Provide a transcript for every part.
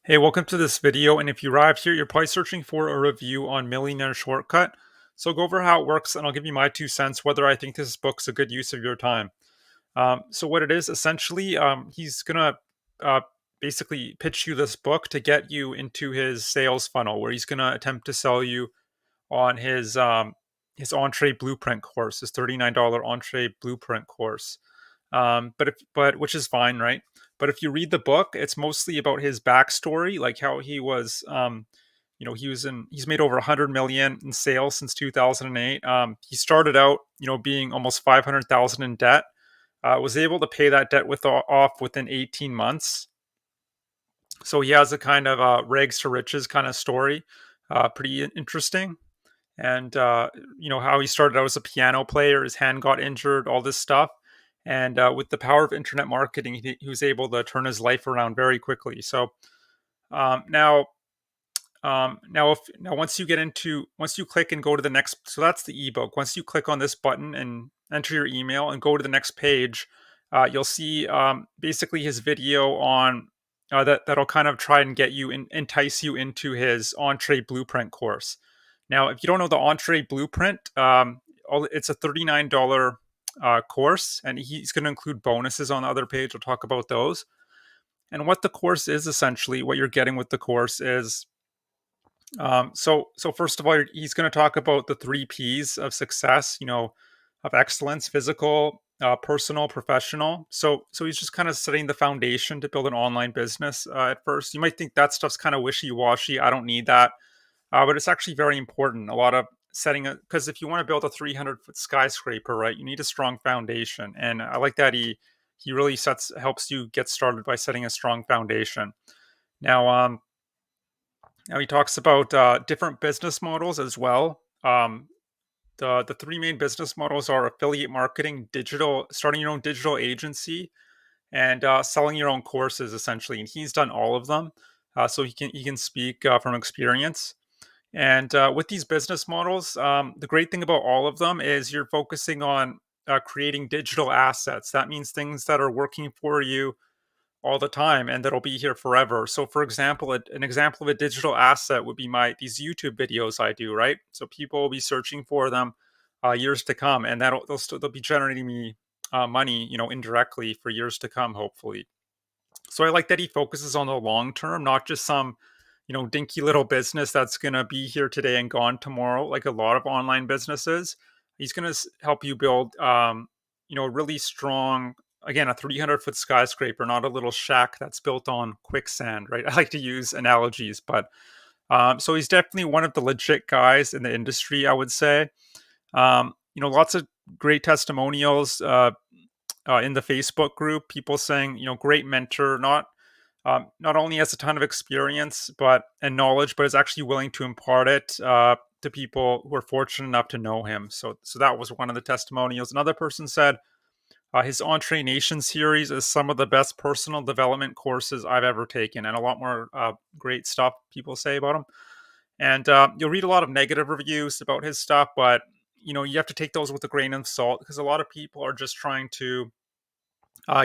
Hey, welcome to this video. And if you arrived here, you're probably searching for a review on Millionaire Shortcut. So I'll go over how it works and I'll give you my 2 cents whether I think this book's a good use of your time. So what it is essentially, he's gonna uh, basically pitch you this book to get you into his sales funnel, where he's gonna attempt to sell you on his entree blueprint course, his $39 entree blueprint course. But which is fine, right? But if you read the book, it's mostly about his backstory, like how he was, he's made over 100 million in sales since 2008. He started out, being almost 500,000 in debt. Was able to pay that debt off within 18 months. So he has a kind of rags to riches kind of story, pretty interesting. And how he started out as a piano player, his hand got injured, all this stuff, and with the power of internet marketing, he was able to turn his life around very quickly. So um, now now once you click and go to the next, so that's the ebook. Once you click on this button and enter your email and go to the next page, you'll see basically his video on that'll kind of try and entice you into his entree blueprint course. Now, if you don't know the entree blueprint, it's a $39 course, and he's going to include bonuses on the other page. We'll talk about those. And what the course is essentially, what you're getting with the course is so first of all, he's going to talk about the three P's of success, of excellence: physical, personal, professional. So he's just kind of setting the foundation to build an online business. At first, you might think that stuff's kind of wishy washy. I don't need that, but it's actually very important. A lot of setting it, because if you want to build a 300-foot skyscraper, right, you need a strong foundation. And I like that he really helps you get started by setting a strong foundation. Now, now he talks about different business models as well. The three main business models are affiliate marketing, starting your own digital agency, and selling your own courses essentially. And he's done all of them, so he can speak from experience. And with these business models, the great thing about all of them is you're focusing on creating digital assets. That means things that are working for you all the time and that'll be here forever. So, for example, an example of a digital asset would be these YouTube videos I do, right? So people will be searching for them years to come, and they'll be generating me money, indirectly for years to come, hopefully. So I like that he focuses on the long term, not just some, dinky little business that's going to be here today and gone tomorrow, like a lot of online businesses. He's going to help you build, a really strong, again, a 300-foot skyscraper, not a little shack that's built on quicksand, right? I like to use analogies, but so he's definitely one of the legit guys in the industry, I would say. Lots of great testimonials in the Facebook group. People saying, great mentor, not only has a ton of experience and knowledge, but is actually willing to impart it to people who are fortunate enough to know him. So that was one of the testimonials. Another person said his Entree Nation series is some of the best personal development courses I've ever taken, and a lot more great stuff people say about him. And you'll read a lot of negative reviews about his stuff, but you have to take those with a grain of salt, because a lot of people are just trying to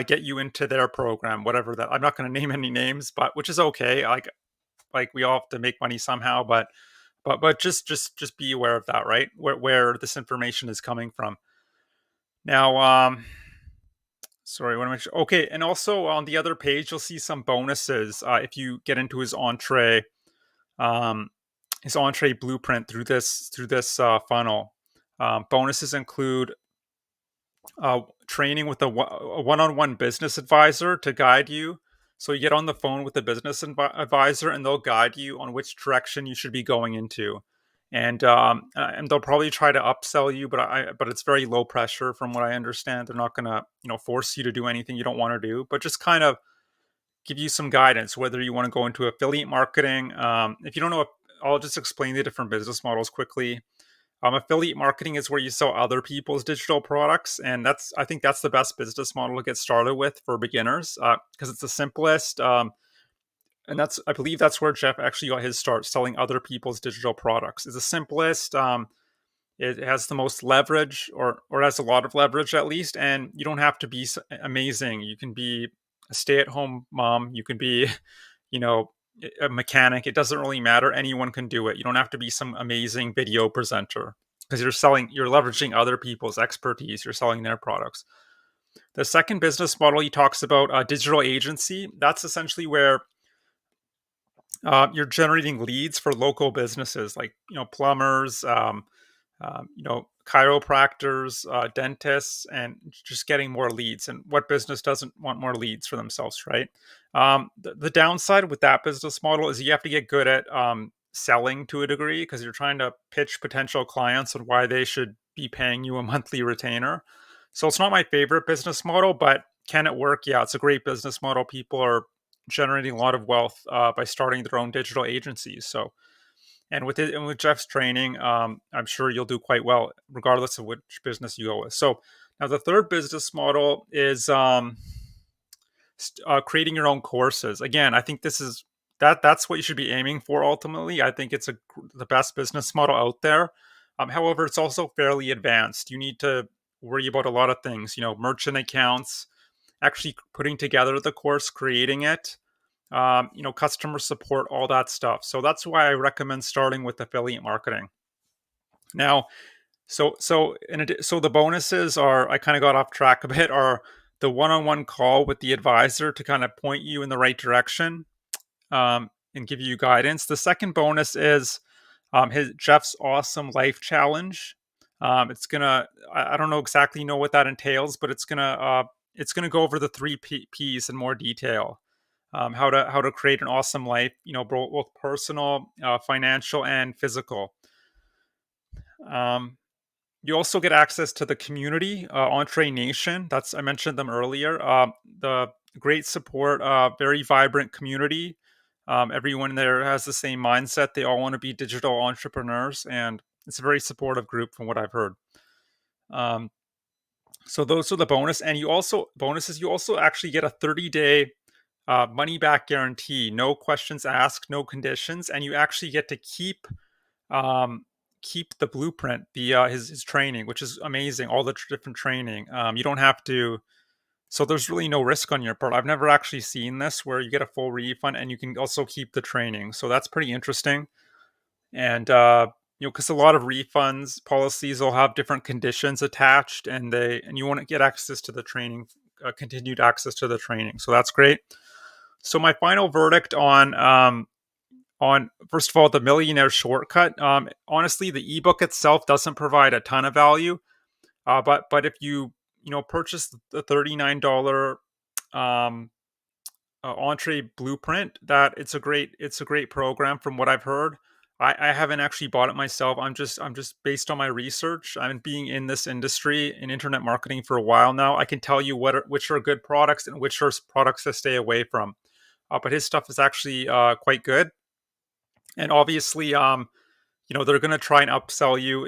get you into their program, whatever that. I'm not going to name any names, but which is okay. Like we all have to make money somehow, but just be aware of that, right? Where this information is coming from. Now, sorry, what am I? Okay, and also on the other page, you'll see some bonuses if you get into um, his entree blueprint through this funnel. Bonuses include training with a one-on-one business advisor to guide you. So you get on the phone with a business advisor, and they'll guide you on which direction you should be going into. And they'll probably try to upsell you, but it's very low pressure from what I understand. They're not gonna force you to do anything you don't want to do, but just kind of give you some guidance whether you want to go into affiliate marketing. If you don't know, I'll just explain the different business models quickly. Affiliate marketing is where you sell other people's digital products, and I think that's the best business model to get started with for beginners, because it's the simplest. And I believe that's where Jeff actually got his start, selling other people's digital products. It's the simplest. It has the most leverage, or has a lot of leverage at least, and you don't have to be amazing. You can be a stay-at-home mom. You can be, you know, a mechanic. It doesn't really matter. Anyone can do it. You don't have to be some amazing video presenter because you're leveraging other people's expertise. You're selling their products. The second business model he talks about, digital agency. That's essentially where you're generating leads for local businesses like plumbers, chiropractors, dentists, and just getting more leads. And what business doesn't want more leads for themselves, right? The downside with that business model is you have to get good at selling to a degree because you're trying to pitch potential clients on why they should be paying you a monthly retainer. So it's not my favorite business model, but can it work? Yeah, it's a great business model. People are generating a lot of wealth by starting their own digital agencies. So and with it and with Jeff's training, I'm sure you'll do quite well, regardless of which business you go with. So now the third business model is creating your own courses. Again, I think that's what you should be aiming for. Ultimately, I think it's the best business model out there. However, it's also fairly advanced. You need to worry about a lot of things. Merchant accounts, actually putting together the course, creating it, customer support, all that stuff. So that's why I recommend starting with affiliate marketing. Now, so the bonuses are, I kind of got off track a bit, are the one-on-one call with the advisor to kind of point you in the right direction, and give you guidance. The second bonus is his Jeff's awesome life challenge. It's gonna I don't know exactly know what that entails, but it's gonna go over the three P's in more detail. How to create an awesome life, both personal, financial, and physical. Um, you also get access to the community, Entree Nation. I mentioned them earlier. The great support, very vibrant community. Everyone there has the same mindset. They all want to be digital entrepreneurs, and it's a very supportive group from what I've heard. Um, so those are the bonuses. You also actually get a 30-day money back guarantee, no questions asked, no conditions, and you actually get to um, keep the blueprint, the his training, which is amazing. All the different training. You don't have to. So there's really no risk on your part. I've never actually seen this where you get a full refund and you can also keep the training. So that's pretty interesting. And because a lot of refunds policies will have different conditions attached, and you want to get access to the training, continued access to the training. So that's great. So my final verdict on first of all the Millionaire Shortcut. Honestly, the ebook itself doesn't provide a ton of value, but if you purchase the $39 um, entree blueprint, that it's a great program from what I've heard. I haven't actually bought it myself. I'm just based on my research. I've been being in this industry in internet marketing for a while now. I can tell you which are good products and which are products to stay away from. But his stuff is actually quite good. And obviously, they're going to try and upsell you.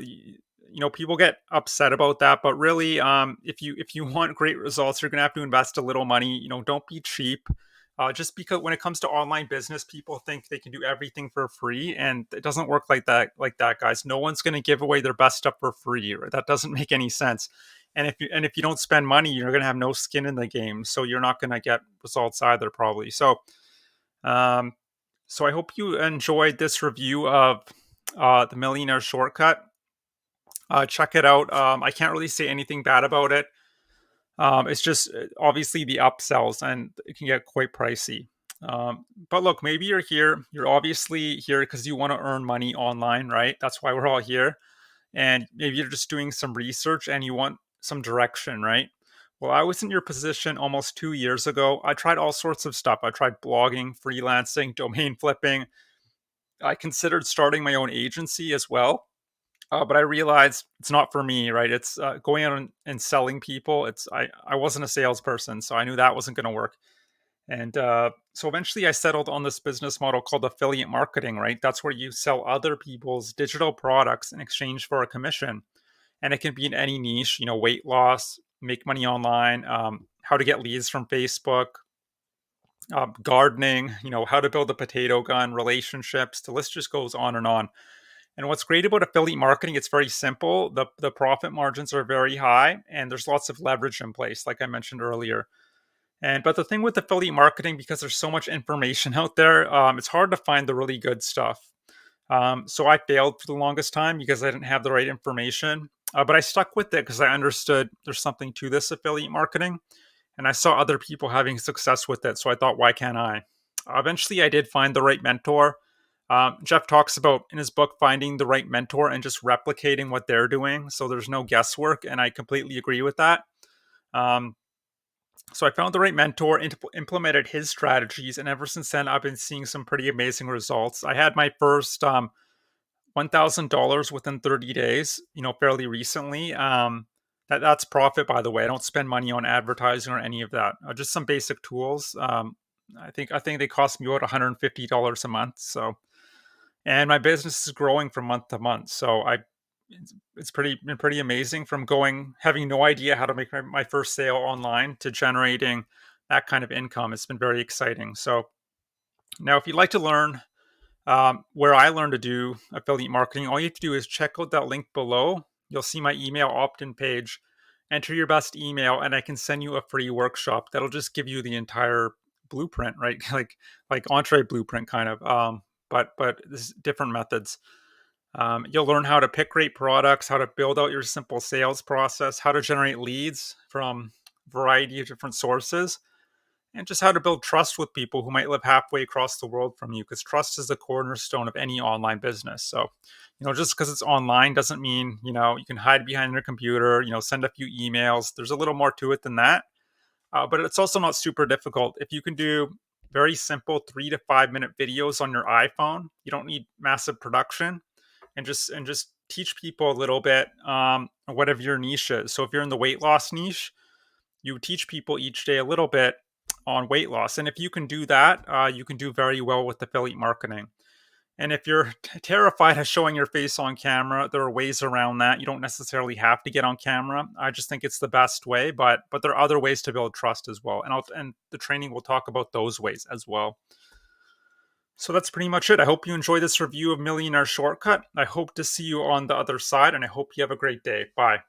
People get upset about that, but really, if you want great results, you're going to have to invest a little money. Don't be cheap. Just because when it comes to online business, people think they can do everything for free, and it doesn't work like that. Like that, guys. No one's going to give away their best stuff for free. Right? That doesn't make any sense. And if you don't spend money, you're going to have no skin in the game. So you're not going to get results either, probably. Um, so I hope you enjoyed this review of the Millionaire Shortcut. Check it out. I can't really say anything bad about it. It's just obviously the upsells, and it can get quite pricey. But look, maybe you're here. You're obviously here because you want to earn money online, right? That's why we're all here. And maybe you're just doing some research and you want some direction, right? Well, I was in your position almost 2 years ago. I tried all sorts of stuff. I tried blogging, freelancing, domain flipping. I considered starting my own agency as well. But I realized it's not for me, right? It's going out and selling people. I wasn't a salesperson, so I knew that wasn't going to work. And so eventually I settled on this business model called affiliate marketing, right? That's where you sell other people's digital products in exchange for a commission. And it can be in any niche, weight loss, make money online, how to get leads from Facebook, gardening, how to build a potato gun, relationships. The list just goes on and on. And what's great about affiliate marketing, it's very simple. The profit margins are very high, and there's lots of leverage in place, like I mentioned earlier. And but the thing with affiliate marketing, because there's so much information out there, it's hard to find the really good stuff. So I failed for the longest time because I didn't have the right information. But I stuck with it because I understood there's something to this affiliate marketing, and I saw other people having success with it. So I thought, why can't I? Eventually, I did find the right mentor. Jeff talks about in his book finding the right mentor and just replicating what they're doing. So there's no guesswork, and I completely agree with that. Um, so I found the right mentor, implemented his strategies, and ever since then, I've been seeing some pretty amazing results. I had my first $1,000 within 30 days, fairly recently. That's profit, by the way. I don't spend money on advertising or any of that. Just some basic tools. I think they cost me about $150 a month. So, and my business is growing from month to month. So it's been pretty amazing from having no idea how to make my first sale online to generating that kind of income. It's been very exciting. So now, if you'd like to learn where I learned to do affiliate marketing, all you have to do is check out that link below. You'll see my email opt-in page. Enter your best email, and I can send you a free workshop that'll just give you the entire blueprint, right? like entree blueprint, kind of. But this different methods. You'll learn how to pick great products, how to build out your simple sales process, how to generate leads from a variety of different sources, and just how to build trust with people who might live halfway across the world from you, because trust is the cornerstone of any online business. So, just because it's online doesn't mean, you can hide behind your computer, send a few emails. There's a little more to it than that. But it's also not super difficult. If you can do very simple 3 to 5 minute videos on your iPhone, you don't need massive production, and just teach people a little bit, whatever your niche is. So if you're in the weight loss niche, you teach people each day a little bit on weight loss. And if you can do that, you can do very well with affiliate marketing. And if you're terrified of showing your face on camera, there are ways around that. You don't necessarily have to get on camera. I just think it's the best way, but there are other ways to build trust as well. And the training will talk about those ways as well. So that's pretty much it. I hope you enjoy this review of Millionaire Shortcut. I hope to see you on the other side, and I hope you have a great day. Bye.